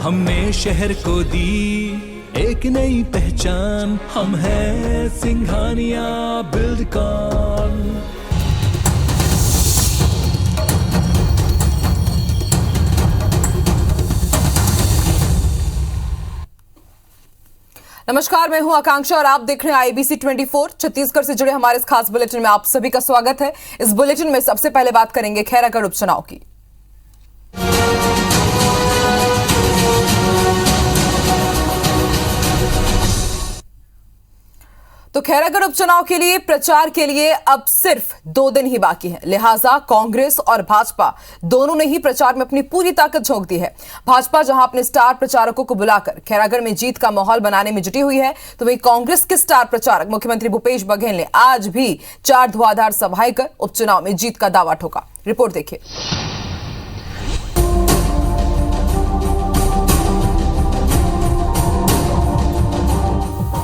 हमने शहर को दी एक नई पहचान, हम हैं सिंघानिया बिल्डकॉन। नमस्कार, मैं हूं आकांक्षा और आप देख रहे हैं IBC 24। छत्तीसगढ़ से जुड़े हमारे इस खास बुलेटिन में आप सभी का स्वागत है। इस बुलेटिन में सबसे पहले बात करेंगे खैरागढ़ उपचुनाव की। तो खैरागढ़ उपचुनाव के लिए प्रचार के लिए अब सिर्फ 2 दिन ही बाकी हैं। लिहाजा कांग्रेस और भाजपा दोनों ने ही प्रचार में अपनी पूरी ताकत झोंक दी है। भाजपा जहां अपने स्टार प्रचारकों को बुलाकर खैरागढ़ में जीत का माहौल बनाने में जुटी हुई है, तो वहीं कांग्रेस के स्टार प्रचारक मुख्यमंत्री भूपेश बघेल ने आज भी 4 धुआंधार सभाएं कर उपचुनाव में जीत का दावा ठोका। रिपोर्ट देखिए।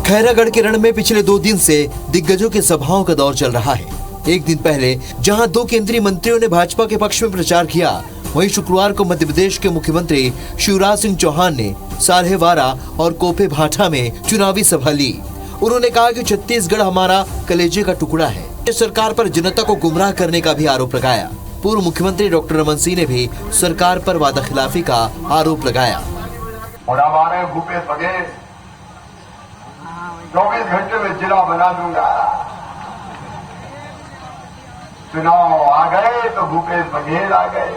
खैरागढ़ के रण में पिछले 2 दिन से दिग्गजों के सभाओं का दौर चल रहा है। एक दिन पहले जहां 2 केंद्रीय मंत्रियों ने भाजपा के पक्ष में प्रचार किया, वहीं शुक्रवार को मध्य प्रदेश के मुख्यमंत्री शिवराज सिंह चौहान ने साल्हेवारा और कोपे भाठा में चुनावी सभा ली। उन्होंने कहा कि छत्तीसगढ़ हमारा कलेजे का टुकड़ा है। सरकार पर जनता को गुमराह करने का भी आरोप लगाया। पूर्व मुख्यमंत्री डॉक्टर रमन सिंह ने भी सरकार पर वादाखिलाफी का आरोप लगाया। 24 घंटे में जिला बना दूंगा। चुनाव आ गए तो भूपेश बघेल आ गए।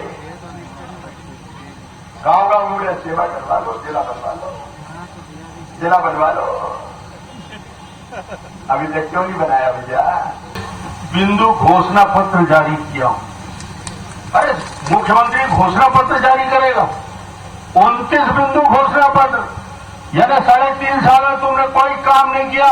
गांव मुझे सेवा करवा लो, जिला बनवा लो, जिला बनवा लो। अभी तक क्यों नहीं बनाया भैया? बिंदु घोषणा पत्र जारी किया। अरे मुख्यमंत्री घोषणा पत्र जारी करेगा, 29 बिंदु घोषणा पत्र, यानी 3.5 साल में तुमने कोई काम नहीं किया।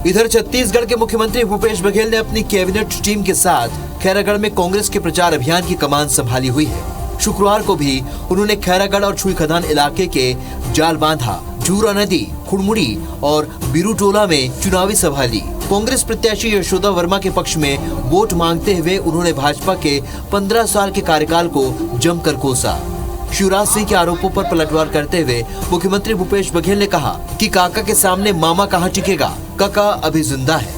इधर छत्तीसगढ़ के मुख्यमंत्री भूपेश बघेल ने अपनी कैबिनेट टीम के साथ खैरागढ़ में कांग्रेस के प्रचार अभियान की कमान संभाली हुई है। शुक्रवार को भी उन्होंने खैरागढ़ और छुईखदान इलाके के जालबांधा, झूरा नदी, खुड़मुड़ी और बिरुटोला में चुनावी सभा ली। कांग्रेस प्रत्याशी यशोदा वर्मा के पक्ष में वोट मांगते हुए उन्होंने भाजपा के 15 साल के कार्यकाल को जमकर कोसा। शिवराज सिंह के आरोपों पर पलटवार करते हुए मुख्यमंत्री भूपेश बघेल ने कहा कि काका के सामने मामा कहां टिकेगा, काका अभी जिंदा है।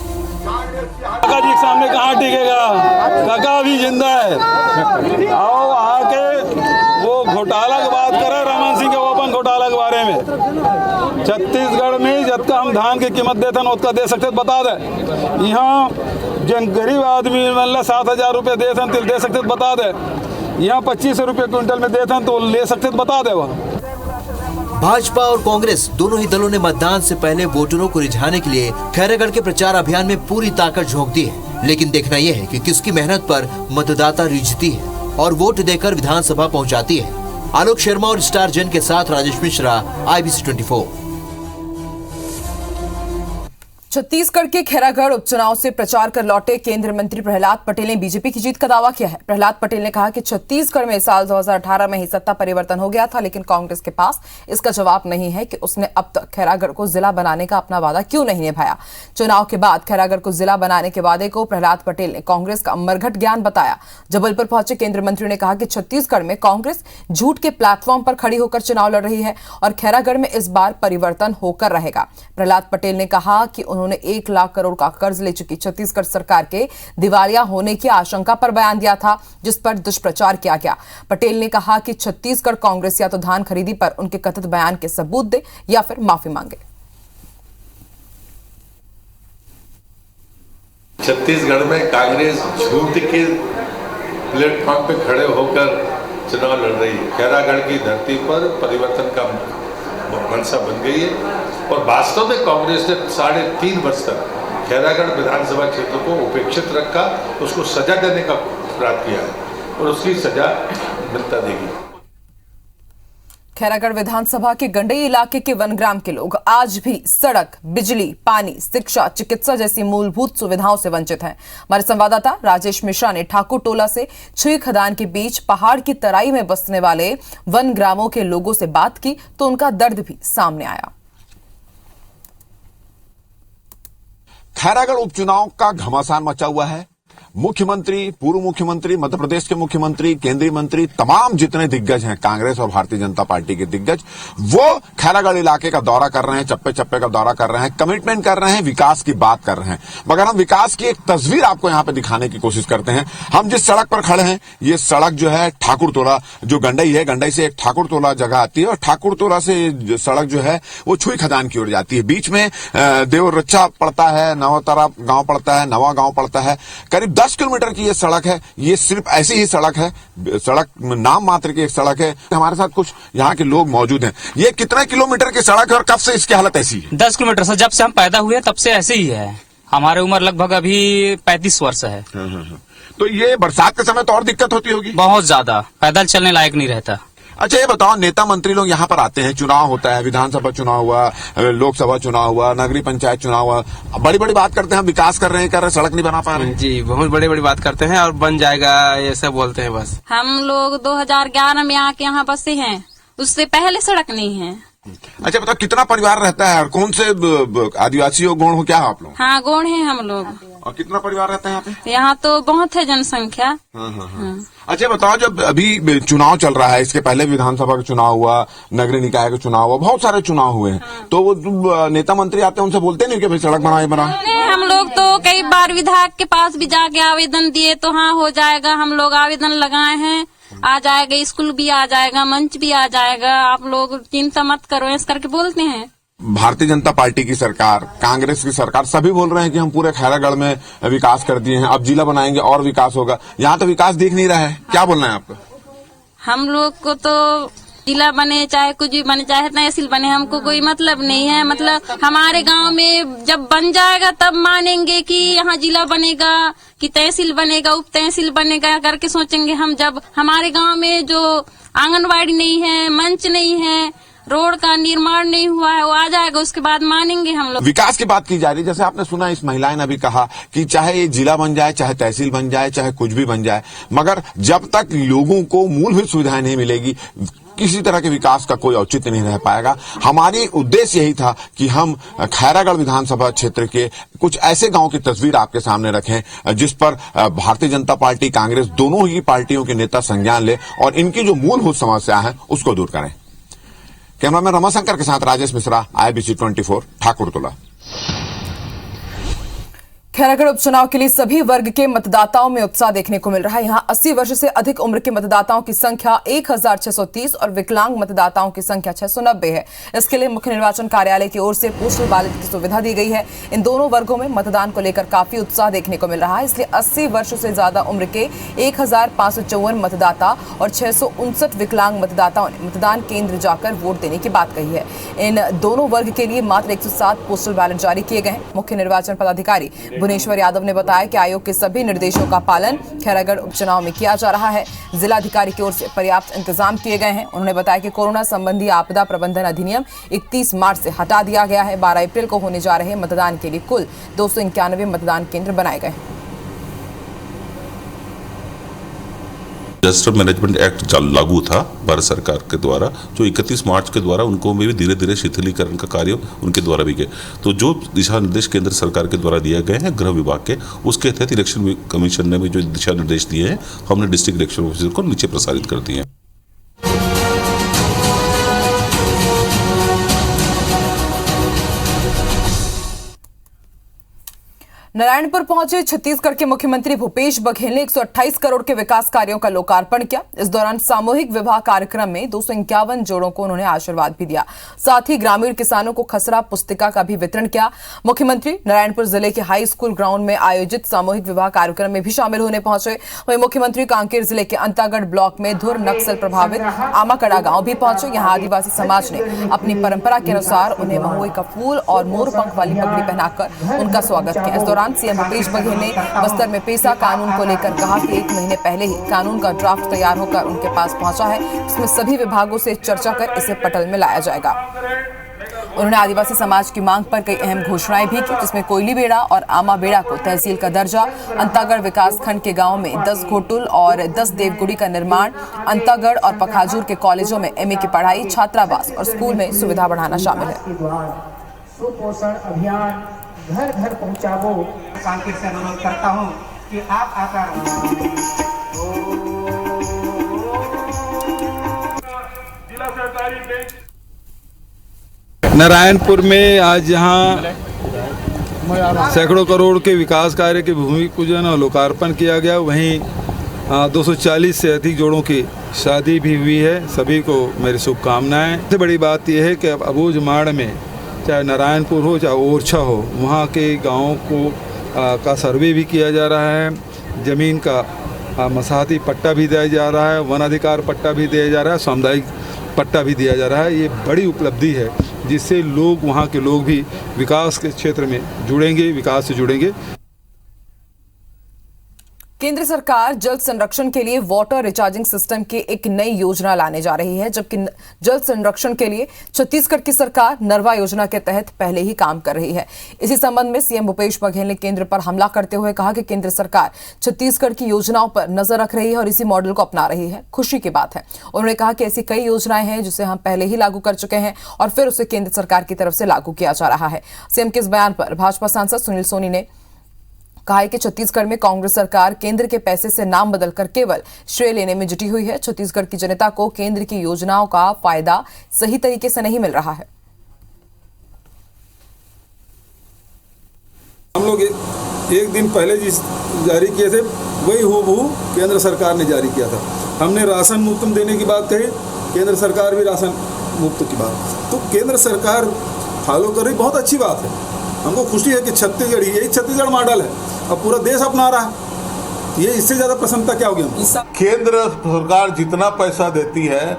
काका जी के सामने कहां टिकेगा, काका अभी जिंदा है। आओ आके वो घोटाला की बात करे, रमन सिंह के ओपन घोटाला के बारे में। छत्तीसगढ़ में जब हम धान की कीमत देते हैं उसका दे सकते बता दे। यहाँ जन गरीब आदमी मतलब 7,000 रुपये देते तिल दे सकते बता दे। यहाँ 25 रुपये क्विंटल में देते हैं तो ले सकते तो बता दे। वह भाजपा और कांग्रेस दोनों ही दलों ने मतदान से पहले वोटरों को रिझाने के लिए खैरागढ़ के प्रचार अभियान में पूरी ताकत झोंक दी है। लेकिन देखना यह है कि किसकी मेहनत पर मतदाता रिझती है और वोट देकर विधानसभा पहुंचाती है। आलोक शर्मा और स्टार जन के साथ राजेश मिश्रा, IBC 24। छत्तीसगढ़ के खैरागढ़ उपचुनाव से प्रचार कर लौटे केंद्रीय मंत्री प्रहलाद पटेल ने बीजेपी की जीत का दावा किया है। प्रहलाद पटेल ने कहा कि छत्तीसगढ़ में साल 2018 में ही सत्ता परिवर्तन हो गया था, लेकिन कांग्रेस के पास इसका जवाब नहीं है कि उसने अब तक खैरागढ़ को जिला बनाने का अपना वादा क्यों नहीं निभाया। चुनाव के बाद खैरागढ़ को जिला बनाने के वादे को प्रहलाद पटेल ने कांग्रेस का मरघट ज्ञान बताया। जबलपुर पहुंचे केंद्रीय मंत्री ने कहा कि छत्तीसगढ़ में कांग्रेस झूठ के प्लेटफॉर्म पर खड़ी होकर चुनाव लड़ रही है और खैरागढ़ में इस बार परिवर्तन होकर रहेगा। प्रहलाद पटेल ने कहा कि उन्होंने 1 लाख करोड़ का कर्ज ले चुकी छत्तीसगढ़ सरकार के दिवालिया होने की आशंका पर बयान दिया था, जिस पर दुष्प्रचार किया गया। पटेल ने कहा कि छत्तीसगढ़ कांग्रेस या तो धान खरीदी पर उनके कथित बयान के सबूत दे या फिर माफी मांगे। छत्तीसगढ़ में कांग्रेस झूठ के प्लेटफॉर्म पे खड़े होकर चुनाव लड़ रही है। खैरागढ़ की धरती पर परिवर्तन का मंशा बन गई है और वास्तव में कांग्रेस ने 3.5 वर्ष तक खैरागढ़ विधानसभा क्षेत्र को उपेक्षित रखा, उसको सजा देने का प्रयास किया है और उसकी सजा मिलता देगी। खैरागढ़ विधानसभा के गंडई इलाके के वनग्राम के लोग आज भी सड़क, बिजली, पानी, शिक्षा, चिकित्सा जैसी मूलभूत सुविधाओं से वंचित हैं। हमारे संवाददाता राजेश मिश्रा ने ठाकुर टोला से छुईखदान के बीच पहाड़ की तराई में बसने वाले वनग्रामों के लोगों से बात की तो उनका दर्द भी सामने आया। खैरागढ़ उपचुनाव का घमासान मचा हुआ है। मुख्यमंत्री, पूर्व मुख्यमंत्री, मध्य प्रदेश के मुख्यमंत्री, केंद्रीय मंत्री, तमाम जितने दिग्गज हैं कांग्रेस और भारतीय जनता पार्टी के दिग्गज, वो खैरागढ़ इलाके का दौरा कर रहे हैं, चप्पे चप्पे का दौरा कर रहे हैं, कमिटमेंट कर रहे हैं, विकास की बात कर रहे हैं। मगर हम विकास की एक तस्वीर आपको यहां पे दिखाने की कोशिश करते हैं। हम जिस सड़क पर खड़े हैं, ये सड़क जो है ठाकुरटोला, जो गंडई है, गंडई से एक ठाकुरटोला जगह आती है और ठाकुरटोला से सड़क जो है वो छुई खदान की ओर जाती है। बीच में देवरक्षा पड़ता है, नवातारा गांव पड़ता है, नवा गांव पड़ता है। करीब 10 किलोमीटर की ये सड़क है। ये सिर्फ ऐसी ही सड़क है, सड़क नाम मात्र की एक सड़क है। हमारे साथ कुछ यहाँ के लोग मौजूद हैं। ये कितने किलोमीटर की सड़क है और कब से इसकी हालत ऐसी है? 10 किलोमीटर से, जब से हम पैदा हुए तब से ऐसे ही है। हमारी उम्र लगभग अभी 35 वर्ष है। तो ये बरसात के समय तो और दिक्कत होती होगी? बहुत ज्यादा, पैदल चलने लायक नहीं रहता। अच्छा, ये बताओ, नेता मंत्री लोग यहाँ पर आते हैं, चुनाव होता है, विधानसभा चुनाव हुआ, लोकसभा चुनाव हुआ, नगरीय पंचायत चुनाव हुआ, बड़ी बड़ी बात करते हैं, हम विकास कर रहे हैं, सड़क नहीं बना पा रहे हैं। जी, बहुत बड़ी बड़ी बात करते हैं और बन जाएगा ये सब बोलते हैं बस। हम लोग 2011 में आके यहाँ बसे हैं, उससे पहले सड़क नहीं है। अच्छा बताओ, कितना परिवार रहता है और कौन से आदिवासी हो, गौड़ हो, क्या हो आप लोग? हाँ, गौड़ हैं हम लोग। और कितना परिवार रहता है यहाँ पे? यहाँ तो बहुत है जनसंख्या। हाँ। अच्छा बताओ, जब अभी चुनाव चल रहा है, इसके पहले विधानसभा का चुनाव हुआ, नगरीय निकाय का चुनाव हुआ, बहुत सारे चुनाव हुए हैं, तो वो नेता मंत्री आते हैं, उनसे बोलते नहीं कि भाई सड़क बनाओ, ये बनाओ? हम लोग तो कई बार विधायक के पास भी जाके आवेदन दिए तो हाँ हो जाएगा, हम लोग आवेदन लगाए हैं, आ जाएगा, स्कूल भी आ जाएगा, मंच भी आ जाएगा, आप लोग चिंता मत करो, ऐसा करके बोलते हैं। भारतीय जनता पार्टी की सरकार, कांग्रेस की सरकार, सभी बोल रहे हैं कि हम पूरे खैरागढ़ में विकास कर दिए हैं, अब जिला बनाएंगे और विकास होगा। यहाँ तो विकास दिख नहीं रहा है, क्या बोलना है आपका? हम लोग को तो जिला बने चाहे कुछ भी बने, चाहे तहसील बने, हमको कोई मतलब नहीं है। मतलब हमारे गांव में जब बन जाएगा तब मानेंगे कि यहाँ जिला बनेगा कि तहसील बनेगा, उप तहसील बनेगा करके सोचेंगे हम। जब हमारे गांव में जो आंगनबाड़ी नहीं है, मंच नहीं है, रोड का निर्माण नहीं हुआ है, वो आ जाएगा, उसके बाद मानेंगे हम लोग। विकास की बात की जा रही है, जैसे आपने सुना इस महिला ने अभी कहा कि चाहे ये जिला बन जाए, चाहे तहसील बन जाए, चाहे कुछ भी बन जाए, मगर जब तक लोगों को मूलभूत सुविधाएं नहीं मिलेगी, किसी तरह के विकास का कोई औचित्य नहीं रह पाएगा। हमारी उद्देश्य यही था कि हम खैरागढ़ विधानसभा क्षेत्र के कुछ ऐसे गांव की तस्वीर आपके सामने रखें जिस पर भारतीय जनता पार्टी, कांग्रेस, दोनों ही पार्टियों के नेता संज्ञान ले और इनकी जो मूलभूत समस्या है उसको दूर करें। कैमरामैन रमाशंकर के साथ राजेश मिश्रा, IBC 24, ठाकुरटोला। खैरागढ़ उपचुनाव के लिए सभी वर्ग के मतदाताओं में उत्साह देखने को मिल रहा है। यहां 80 वर्ष से अधिक उम्र के मतदाताओं की संख्या 1630 और विकलांग मतदाताओं की संख्या 690 है। इसके लिए मुख्य निर्वाचन कार्यालय की ओर से पोस्टल बैलेट की सुविधा दी गई है। इन दोनों वर्गों में मतदान को लेकर काफी उत्साह देखने को मिल रहा है, इसलिए 80 वर्ष से ज्यादा उम्र के 1554 मतदाता और 659 विकलांग मतदाताओं ने मतदान केंद्र जाकर वोट देने की बात कही है। इन दोनों वर्ग के लिए मात्र 107 पोस्टल बैलेट जारी किए गए हैं। मुख्य निर्वाचन पदाधिकारी भुवनेश्वर यादव ने बताया कि आयोग के सभी निर्देशों का पालन खैरागढ़ उपचुनाव में किया जा रहा है। जिलाधिकारी की ओर से पर्याप्त इंतजाम किए गए हैं। उन्होंने बताया कि कोरोना संबंधी आपदा प्रबंधन अधिनियम 31 मार्च से हटा दिया गया है। 12 अप्रैल को होने जा रहे मतदान के लिए कुल 291 मतदान केंद्र बनाए गए हैं। डिजास्टर मैनेजमेंट एक्ट लागू था भारत सरकार के द्वारा, जो 31 मार्च के द्वारा उनको भी धीरे धीरे शिथिलीकरण का कार्य उनके द्वारा भी किया। तो जो दिशा निर्देश केंद्र सरकार के द्वारा दिए गए हैं गृह विभाग के, उसके तहत इलेक्शन कमीशन ने भी जो दिशा निर्देश दिए हैं, हमने डिस्ट्रिक्ट इलेक्शन ऑफिसर को नीचे प्रसारित कर दिए हैं। नारायणपुर पहुंचे छत्तीसगढ़ के मुख्यमंत्री भूपेश बघेल ने 128 करोड़ के विकास कार्यों का लोकार्पण किया। इस दौरान सामूहिक विवाह कार्यक्रम में 251 जोड़ों को उन्होंने आशीर्वाद भी दिया। साथ ही ग्रामीण किसानों को खसरा पुस्तिका का भी वितरण किया। मुख्यमंत्री नारायणपुर जिले के हाई स्कूल ग्राउंड में आयोजित सामूहिक विवाह कार्यक्रम में भी शामिल होने पहुंचे। वहीं मुख्यमंत्री कांकेर जिले के अंतागढ़ ब्लॉक में धुर नक्सल प्रभावित आमाकड़ा गांव भी पहुंचे। यहाँ आदिवासी समाज ने अपनी परंपरा के अनुसार उन्हें महुए का फूल और मोर पंख वाली पगड़ी पहनाकर उनका स्वागत किया। इस दौरान सीएम भूपेश बघेल ने बस्तर में पेसा कानून को लेकर कहा कि 1 महीने पहले ही कानून का ड्राफ्ट तैयार होकर उनके पास पहुंचा है। इसमें सभी विभागों से चर्चा कर इसे पटल में लाया जाएगा। उन्होंने आदिवासी समाज की मांग पर कई अहम घोषणाएं भी की, जिसमें कोयली बेड़ा और आमा बेड़ा को तहसील का दर्जा, अंतागढ़ विकास खंड के गांव में 10 घोटुल और 10 देवगुड़ी का निर्माण, अंतागढ़ और पखाजूर के कॉलेजों में MA की पढ़ाई, छात्रावास और स्कूल में सुविधा बढ़ाना शामिल है। सुपोषण अभियान घर घर पहुंचावो। कांकेर से अनुरोध करता हूं कि आप आकार जिला सहकारी बैंक नारायणपुर में आज यहाँ सैकड़ों करोड़ के विकास कार्य के भूमि पूजन और लोकार्पण किया गया। वहीं 240 से अधिक जोड़ों की शादी भी हुई है। सभी को मेरी शुभकामनाएं। सबसे बड़ी बात यह है कि अब अबूझ माड़ में चाहे नारायणपुर हो चाहे ओरछा हो, वहाँ के गाँवों को का सर्वे भी किया जा रहा है। ज़मीन का मसाहती पट्टा भी दिया जा रहा है, वन अधिकार पट्टा भी दिया जा रहा है, सामुदायिक पट्टा भी दिया जा रहा है। ये बड़ी उपलब्धि है जिससे लोग, वहाँ के लोग भी विकास के क्षेत्र में जुड़ेंगे, विकास से जुड़ेंगे। केंद्र सरकार जल संरक्षण के लिए वाटर रिचार्जिंग सिस्टम की एक नई योजना लाने जा रही है, जबकि जल संरक्षण के लिए छत्तीसगढ़ की सरकार नरवा योजना के तहत पहले ही काम कर रही है। इसी संबंध में सीएम भूपेश बघेल ने केंद्र पर हमला करते हुए कहा कि केंद्र सरकार छत्तीसगढ़ की योजनाओं पर नजर रख रही है और इसी मॉडल को अपना रही है। खुशी की बात है। उन्होंने कहा कि ऐसी कई योजनाएं हैं जिसे हम पहले ही लागू कर चुके हैं और फिर उसे केंद्र सरकार की तरफ से लागू किया जा रहा है। सीएम के इस बयान पर भाजपा सांसद सुनील सोनी ने कहा है कि छत्तीसगढ़ में कांग्रेस सरकार केंद्र के पैसे से नाम बदलकर केवल श्रेय लेने में जुटी हुई है। छत्तीसगढ़ की जनता को केंद्र की योजनाओं का फायदा सही तरीके से नहीं मिल रहा है। हम लोग एक दिन पहले जिस जारी किए थे वही हूबहू केंद्र सरकार ने जारी किया था। हमने राशन मुफ्त देने की बात कही, केंद्र सरकार भी राशन मुफ्त की बात, तो केंद्र सरकार फॉलो कर रही, बहुत अच्छी बात है। हमको खुशी है कि छत्तीसगढ़, यही छत्तीसगढ़ मॉडल है, अब पूरा देश अपना रहा है। ये इससे ज्यादा प्रसन्नता क्या होगी? केंद्र सरकार जितना पैसा देती है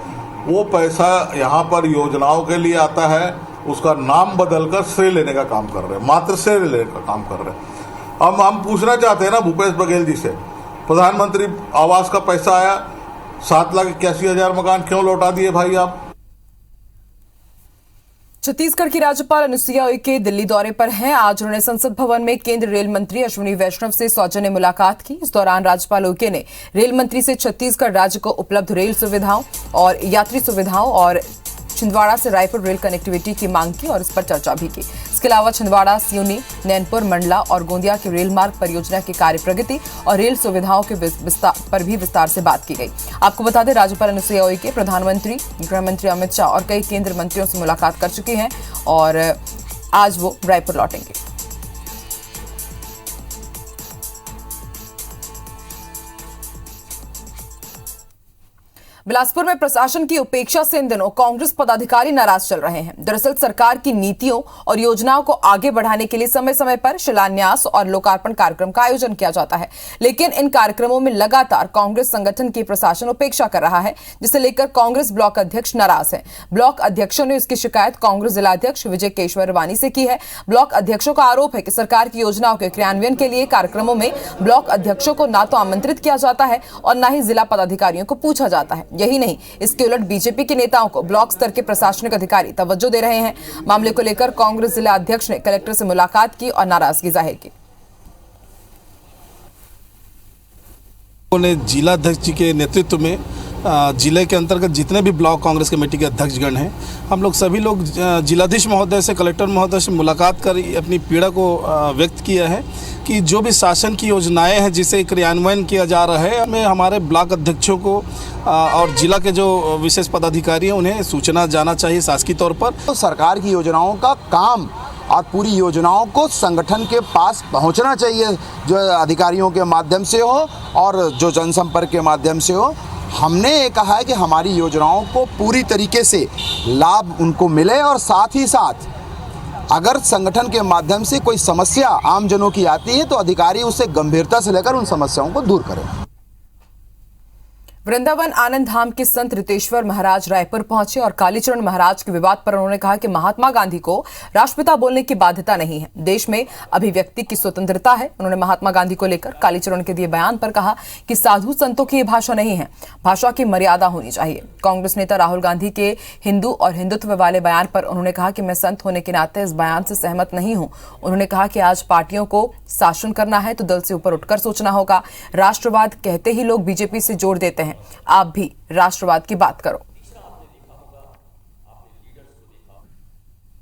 वो पैसा यहाँ पर योजनाओं के लिए आता है, उसका नाम बदलकर श्रेय लेने का काम कर रहे हैं, मात्र श्रेय लेने का काम कर रहे हैं। अब हम पूछना चाहते हैं ना भूपेश बघेल जी से, प्रधानमंत्री आवास का पैसा आया, 7,81,000 मकान क्यों लौटा दिए भाई आप? छत्तीसगढ़ की राज्यपाल अनुसुईया उइके दिल्ली दौरे पर हैं। आज उन्होंने संसद भवन में केंद्रीय रेल मंत्री अश्विनी वैष्णव से सौजन्य मुलाकात की। इस दौरान राज्यपाल उइके ने रेल मंत्री से छत्तीसगढ़ राज्य को उपलब्ध रेल सुविधाओं और यात्री सुविधाओं और छिंदवाड़ा से रायपुर रेल कनेक्टिविटी की मांग की और इस पर चर्चा भी की। इसके अलावा छिंदवाड़ा, सिवनी, नैनपुर, मंडला और गोंदिया की रेल मार्ग परियोजना की कार्य प्रगति और रेल सुविधाओं के पर भी विस्तार से बात की गई। आपको बता दें, राज्यपाल अनुसुईया उइके प्रधानमंत्री, गृह मंत्री अमित शाह और कई केंद्रीय मंत्रियों से मुलाकात कर चुकी हैं और आज वो रायपुर लौटेंगे। बिलासपुर में प्रशासन की उपेक्षा से इन दिनों कांग्रेस पदाधिकारी नाराज चल रहे हैं। दरअसल सरकार की नीतियों और योजनाओं को आगे बढ़ाने के लिए समय समय पर शिलान्यास और लोकार्पण कार्यक्रम का आयोजन किया जाता है, लेकिन इन कार्यक्रमों में लगातार कांग्रेस संगठन की प्रशासन उपेक्षा कर रहा है, जिसे लेकर कांग्रेस ब्लॉक अध्यक्ष नाराज है। ब्लॉक अध्यक्षों ने इसकी शिकायत कांग्रेस जिलाध्यक्ष विजय केशवरवानी से की है। ब्लॉक अध्यक्षों का आरोप है कि सरकार की योजनाओं के क्रियान्वयन के लिए कार्यक्रमों में ब्लॉक अध्यक्षों को न तो आमंत्रित किया जाता है और न ही जिला पदाधिकारियों को पूछा जाता है। यही नहीं, इसके उलट बीजेपी के नेताओं को ब्लॉक स्तर के प्रशासनिक अधिकारी तवज्जो दे रहे हैं। मामले को लेकर कांग्रेस जिला अध्यक्ष ने कलेक्टर से मुलाकात की और नाराजगी जाहिर की। उन्होंने जिला अध्यक्ष जी के नेतृत्व में जिले के अंतर्गत जितने भी ब्लॉक कांग्रेस कमेटी के अध्यक्षगण हैं, हम लोग सभी लोग जिलाधीश महोदय से, कलेक्टर महोदय से मुलाकात कर अपनी पीड़ा को व्यक्त किया है कि जो भी शासन की योजनाएं हैं जिसे क्रियान्वयन किया जा रहा है, हमें हमारे ब्लॉक अध्यक्षों को और जिला के जो विशेष पदाधिकारी हैं उन्हें सूचना जाना चाहिए शासकीय तौर पर। तो सरकार की योजनाओं का काम और पूरी योजनाओं को संगठन के पास पहुंचना चाहिए, जो अधिकारियों के माध्यम से हो और जो जनसंपर्क के माध्यम से हो। हमने ये कहा है कि हमारी योजनाओं को पूरी तरीके से लाभ उनको मिले और साथ ही साथ अगर संगठन के माध्यम से कोई समस्या आम जनों की आती है तो अधिकारी उसे गंभीरता से लेकर उन समस्याओं को दूर करें। वृंदावन आनंद धाम के संत रितेश्वर महाराज रायपुर पहुंचे और कालीचरण महाराज के विवाद पर उन्होंने कहा कि महात्मा गांधी को राष्ट्रपिता बोलने की बाध्यता नहीं है, देश में अभिव्यक्ति की स्वतंत्रता है। उन्होंने महात्मा गांधी को लेकर कालीचरण के दिए बयान पर कहा कि साधु संतों की भाषा नहीं है, भाषा की मर्यादा होनी चाहिए। कांग्रेस नेता राहुल गांधी के हिंदू और हिंदुत्व वाले बयान पर उन्होंने कहा कि मैं संत होने के नाते इस बयान से सहमत नहीं हूं। उन्होंने कहा कि आज पार्टियों को शासन करना है तो दल से ऊपर उठकर सोचना होगा। राष्ट्रवाद कहते ही लोग बीजेपी से जोड़ देते हैं, आप भी राष्ट्रवाद की बात करो।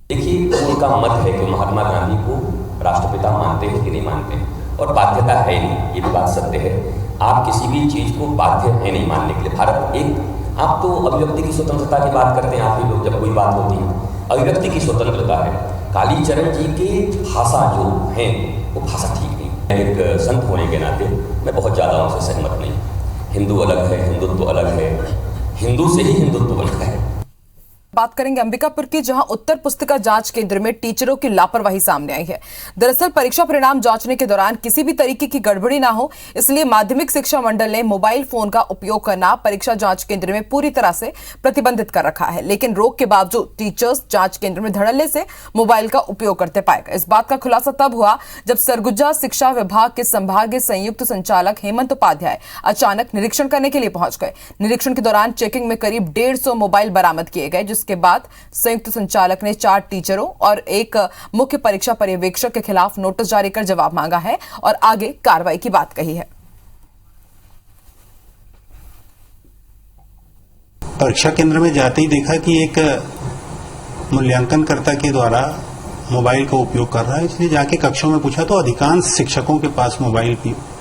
देखिए, उनका मत है कि महात्मा गांधी को राष्ट्रपिता मानते हैं कि नहीं मानते हैं। और बाध्यता है नहीं, ये भी बात सत्य है। आप किसी भी चीज को बाध्य है नहीं मानने के लिए। भारत एक, आप तो अभिव्यक्ति की स्वतंत्रता की बात करते हैं, आप ही लोग जब कोई बात होती है, अभिव्यक्ति की स्वतंत्रता है। कालीचरण जी की भाषा जो है वो भाषा ठीक नहीं। एक संत होने के नाते मैं बहुत ज़्यादा उनसे सहमत नहीं। हिंदू अलग है, हिंदुत्व अलग है, हिंदू से ही हिंदुत्व बनता है। बात करेंगे अंबिकापुर की, जहां उत्तर पुस्तिका जांच केंद्र में टीचरों की लापरवाही सामने आई है। दरअसल परीक्षा परिणाम जांचने के दौरान किसी भी तरीके की गड़बड़ी ना हो, इसलिए माध्यमिक शिक्षा मंडल ने मोबाइल फोन का उपयोग करना परीक्षा जांच केंद्र में पूरी तरह से प्रतिबंधित कर रखा है। लेकिन रोक के बावजूद टीचर्स जांच केंद्र में धड़ल्ले से मोबाइल का उपयोग करते पाए गए। इस बात का खुलासा तब हुआ जब सरगुजा शिक्षा विभाग के संभागीय संयुक्त संचालक हेमंत उपाध्याय अचानक निरीक्षण करने के लिए पहुंच गए। निरीक्षण के दौरान चेकिंग में करीब 150 मोबाइल बरामद किए गए, के बाद संयुक्त संचालक ने 4 टीचरों और एक मुख्य परीक्षा पर्यवेक्षक के खिलाफ नोटिस जारी कर जवाब मांगा है और आगे कार्रवाई की बात कही है। परीक्षा केंद्र में जाते ही देखा कि एक मूल्यांकनकर्ता के द्वारा मोबाइल का उपयोग कर रहा है, इसलिए जाके कक्षों में पूछा तो अधिकांश शिक्षकों के पास मोबाइल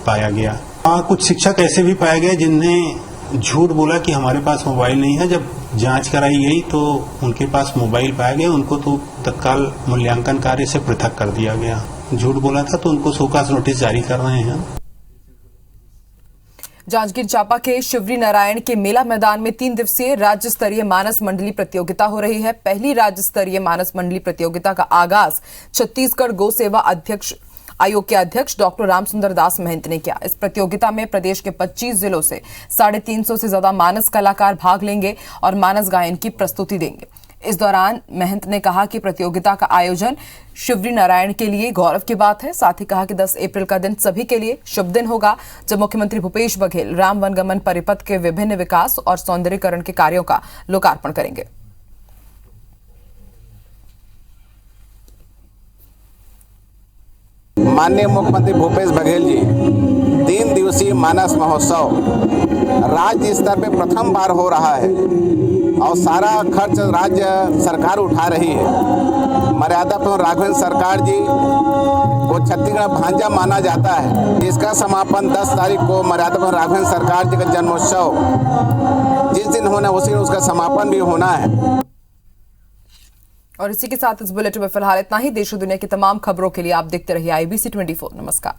पाया गया। कुछ शिक्षक ऐसे भी पाया गए जिन्हें झूठ बोला कि हमारे पास मोबाइल नहीं है। जब जांच कराई गई तो उनके पास मोबाइल पाया गया, उनको तो तत्काल मूल्यांकन कार्य से पृथक कर दिया गया। झूठ बोला था तो उनको शोकाज नोटिस जारी कर रहे हैं। जांजगीर चांपा के शिवरी नारायण के मेला मैदान में 3 दिवसीय राज्य स्तरीय मानस मंडली प्रतियोगिता हो रही है। पहली राज्य स्तरीय मानस मंडली प्रतियोगिता का आगाज छत्तीसगढ़ गौ सेवा अध्यक्ष आयोग के अध्यक्ष डॉक्टर रामसुंदर दास महंत ने किया। इस प्रतियोगिता में प्रदेश के 25 जिलों से 350 से ज्यादा मानस कलाकार भाग लेंगे और मानस गायन की प्रस्तुति देंगे। इस दौरान महंत ने कहा कि प्रतियोगिता का आयोजन शिवरी नारायण के लिए गौरव की बात है। साथ ही कहा कि 10 अप्रैल का दिन सभी के लिए शुभ दिन होगा, जब मुख्यमंत्री भूपेश बघेल राम वनगमन परिपथ के विभिन्न विकास और सौंदर्यीकरण के कार्यों का लोकार्पण करेंगे। माननीय मुख्यमंत्री भूपेश बघेल जी 3 दिवसीय मानस महोत्सव राज्य स्तर पे प्रथम बार हो रहा है और सारा खर्च राज्य सरकार उठा रही है। मर्यादापूर्ण राघवेंद्र सरकार जी को छत्तीसगढ़ भांजा माना जाता है। इसका समापन 10 तारीख को मर्यादापूर्ण राघवेंद्र सरकार जी का जन्मोत्सव जिस दिन होना उसी दिन उसका समापन भी होना है। और इसी के साथ इस बुलेटिन में फिलहाल इतना ही। देश और दुनिया की तमाम खबरों के लिए आप देखते रहिए IBC 24। नमस्कार।